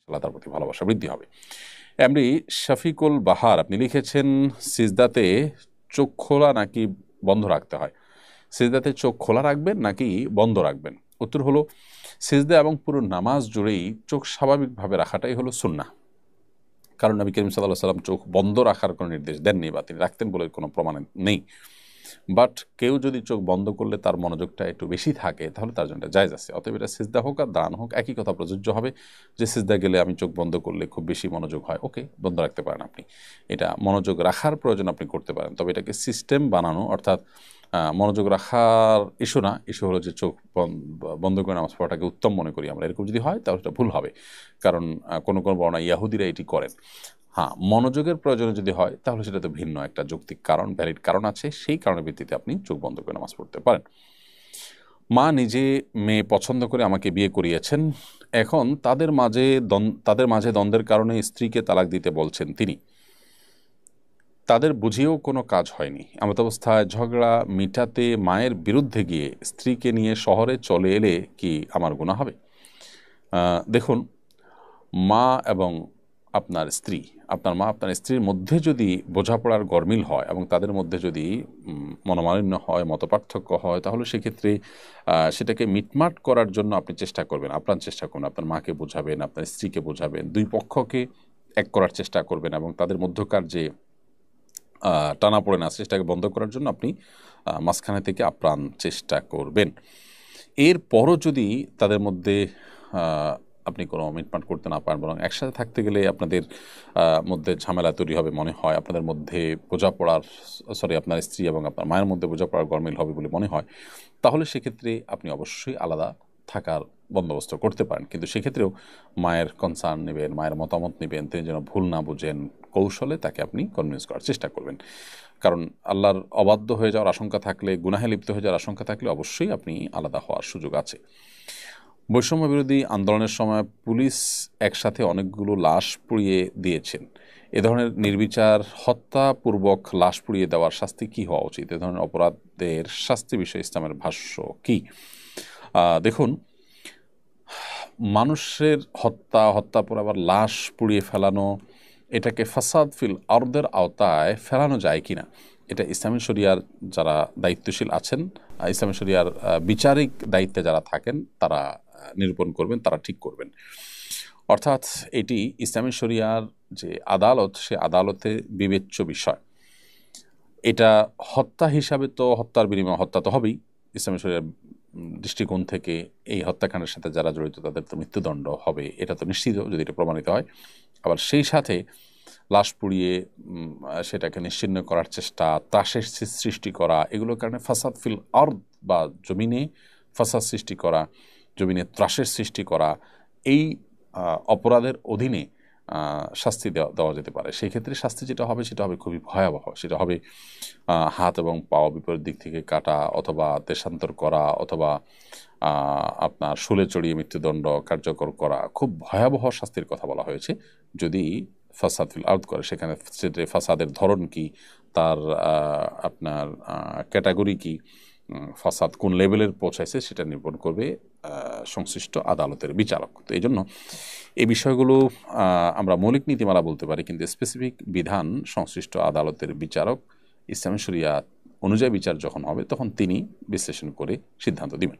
ইনশাআল্লাহ তার প্রতি ভালোবাসা বৃদ্ধি হবে। এমনি শফিকুল বাহার আপনি লিখেছেন, সিজদাতে চোখ খোলা নাকি বন্ধ রাখতে হয়? সিজদাতে চোখ খোলা রাখবেন নাকি বন্ধ রাখবেন? উত্তর হলো, সিজদা এবং পুরো নামাজ জুড়েই চোখ স্বাভাবিকভাবে রাখাটাই হলো সুন্নাহ। কারণ নবী করিম সাল্লাল্লাহু আলাইহি ওয়াসাল্লাম চোখ বন্ধ রাখার কোনো নির্দেশ দেননি বা তিনি রাখতেন বলে কোনো প্রমাণ নেই। বাট কেউ যদি চোখ বন্ধ করলে তার মনোযোগটা একটু বেশি থাকে তাহলে তার জন্য জায়েজ আছে। অতএব এটা সিজদা হোক আর দান হোক একই কথা প্রযোজ্য হবে, যে সিজদা গেলে আমি চোখ বন্ধ করলে খুব বেশি মনোযোগ হয়, ওকে বন্ধ রাখতে পারেন আপনি, এটা মনোযোগ রাখার প্রয়োজন আপনি করতে পারেন। তবে এটাকে সিস্টেম বানানো, অর্থাৎ মনোযোগ রাখার ইস্যু না, ইস্যু হলো যে চোখ বন্ধ করে নামাজ পড়াটাকে উত্তম মনে করি আমরা, এরকম যদি হয় তাহলে এটা ভুল হবে। কারণ কোনো কোনো বর্ণনা ইয়াহুদিরা এটি করেন। হ্যাঁ, মনোযোগের প্রয়োজনে যদি হয় তাহলে সেটা তো ভিন্ন একটা যৌক্তিক কারণ, ভ্যালিড কারণ আছে, সেই কারণের ভিত্তিতে আপনি চোখ বন্ধ করে নামাজ পড়তে পারেন। মা নিজে মেয়ে পছন্দ করে আমাকে বিয়ে করিয়েছেন, এখন তাদের মাঝে দ্বন্দ্বের কারণে স্ত্রীকে তালাক দিতে বলছেন তিনি। তাদের বুঝিয়েও কোনো কাজ হয়নি, এমত অবস্থায় ঝগড়া মিটাতে মায়ের বিরুদ্ধে গিয়ে স্ত্রীকে নিয়ে শহরে চলে এলে কি আমার গুনাহ হবে? দেখুন, মা এবং আপনার স্ত্রী, আপনার মা আপনার স্ত্রীর মধ্যে যদি বোঝাপড়ার গরমিল হয় এবং তাদের মধ্যে যদি মনোমালিন্য হয়, মতপার্থক্য হয়, তাহলে সেক্ষেত্রে সেটাকে মিটমাট করার জন্য আপনি চেষ্টা করবেন, আপনার চেষ্টা করুন, আপনার মাকে বোঝাবেন, আপনার স্ত্রীকে বোঝাবেন, দুই পক্ষকে এক করার চেষ্টা করবেন এবং তাদের মধ্যকার যে টানাপোড়েন আছে সেটাকে বন্ধ করার জন্য আপনি মাঝখানে থেকে আপ্রাণ চেষ্টা করবেন। এরপরও যদি তাদের মধ্যে আপনি কোনো মিটমাট করতে না পারেন, বরং একসাথে থাকতে গেলে আপনাদের মধ্যে ঝামেলা তৈরি হবে মনে হয়, আপনাদের মধ্যে আপনার স্ত্রী এবং আপনার মায়ের মধ্যে বোঝাপড়ার গরমিল হবে বলে মনে হয়, তাহলে সেক্ষেত্রে আপনি অবশ্যই আলাদা থাকার বন্দোবস্ত করতে পারেন। কিন্তু সেক্ষেত্রেও মায়ের কনসার্ন নেবেন, মায়ের মতামত নেবেন, তিনি যেন ভুল না বুঝেন, কৌশলে তাকে আপনি কনভিন্স করার চেষ্টা করবেন। কারণ আল্লাহর অবাধ্য হয়ে যাওয়ার আশঙ্কা থাকলে, গুনাহে লিপ্ত হয়ে যাওয়ার আশঙ্কা থাকলে অবশ্যই আপনি আলাদা হওয়ার সুযোগ আছে। বৈষম্য বিরোধী আন্দোলনের সময় পুলিশ একসাথে অনেকগুলো লাশ পুড়িয়ে দিয়েছেন, এ ধরনের নির্বিচার হত্যাপূর্বক লাশ পুড়িয়ে দেওয়ার শাস্তি কী হওয়া উচিত? এ ধরনের অপরাধের শাস্তি বিষয়ে ইসলামের ভাষ্য কী? দেখুন, মানুষের হত্যা পর আবার লাশ পুড়িয়ে ফেলানো, এটাকে ফাসাদ ফিল আরদের আওতায় ফেলানো যায় কিনা, এটা ইসলামী শরিয়ার যারা দায়িত্বশীল আছেন, ইসলামী শরিয়ার বিচারিক দায়িত্বে যারা থাকেন তারা নিরূপণ করবেন, তারা ঠিক করবেন। অর্থাৎ এটি ইসলামী শরিয়ার যে আদালত, সে আদালতে বিবেচ্য বিষয়। এটা হত্যা হিসাবে তো হত্যার বিনিময়ে হত্যা তো হবেই, ইসলামী শরিয়ার দৃষ্টিকোণ থেকে এই হত্যাকাণ্ডের সাথে যারা জড়িত তাদের তো মৃত্যুদণ্ড হবে, এটা তো নিশ্চিত যদি এটা প্রমাণিত হয়। আবার সেই সাথে লাশ পুড়িয়ে সেটাকে নিশ্চিহ্ন করার চেষ্টা, ত্রাসের সৃষ্টি করা, এগুলোর কারণে ফাসাদ ফিল আরদ বা জমিনে ফাসাদ সৃষ্টি করা, জমিনে ত্রাসের সৃষ্টি করা, এই অপরাধের অধীনে শাস্তি দেওয়া যেতে পারে। সেই ক্ষেত্রে শাস্তি যেটা হবে সেটা হবে খুবই ভয়াবহ, সেটা হবে হাত এবং পাও বিপরীত দিক থেকে কাটা, অথবা দেশান্তর করা, অথবা আপনার শুলে চড়িয়ে মৃত্যুদণ্ড কার্যকর করা, খুব ভয়াবহ শাস্তির কথা বলা হয়েছে যদি ফাসাদ ফিল আরদ করে। সেখানে ফাসাদের ধরন কি, তার আপনার ক্যাটাগরি কি, ফাসাদ কোন লেভেলের পৌঁছাইছে সেটা নির্ভর করবে সংশ্লিষ্ট আদালতের বিচারক। তো এই জন্য এই বিষয়গুলো আমরা মৌলিক নীতিমালা বলতে পারি, কিন্তু স্পেসিফিক বিধান সংশ্লিষ্ট আদালতের বিচারক ইসলামী শরিয়া অনুযায়ী বিচার যখন হবে তখন তিনি বিশ্লেষণ করে সিদ্ধান্ত দিবেন।